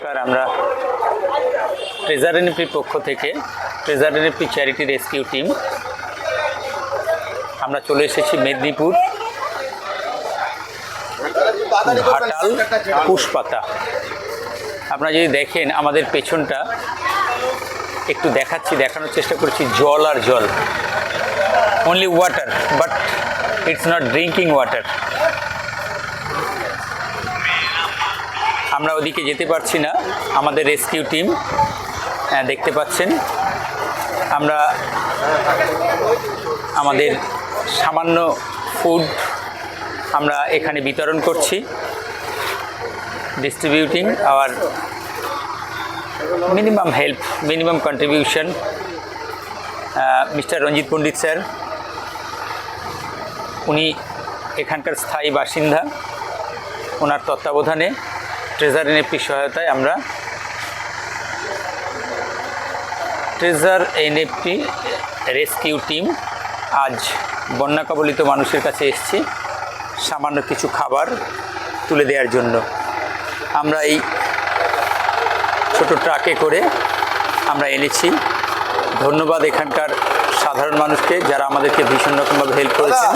নমস্কার। আমরা ট্রেজার এনএফপির পক্ষ থেকে treasure NFP charity rescue team আমরা চলে এসেছি মেদিনীপুর ঘাটাল পুষ্পাতা। আপনারা যদি দেখেন আমাদের পেছনটা একটু দেখানোর চেষ্টা করছি, জল আর জল, only water, but it's not drinking water. আমরা ওদিকে যেতে পারছি না, আমাদের রেস্কিউ টিম দেখতে পাচ্ছেন। আমরা আমাদের সামান্য ফুড আমরা এখানে বিতরণ করছি, distributing our minimum help, minimum contribution. Mister Ranjit Pandit sir, উনি এখানকার স্থায়ী বাসিন্দা, ওনার তত্ত্বাবধানে ট্রেজার এনএফপির সহায়তায় আমরা ট্রেজার এনএফপি রেস্কিউ টিম আজ বন্যা কবলিত মানুষের কাছে এসেছি সামান্য কিছু খাবার তুলে দেওয়ার জন্য। আমরা এই ছোট ট্রাকে করে আমরা এনেছি। ধন্যবাদ এখানকার সাধারণ মানুষকে যারা আমাদেরকে ভীষণ রকমভাবে হেল্প করেছেন।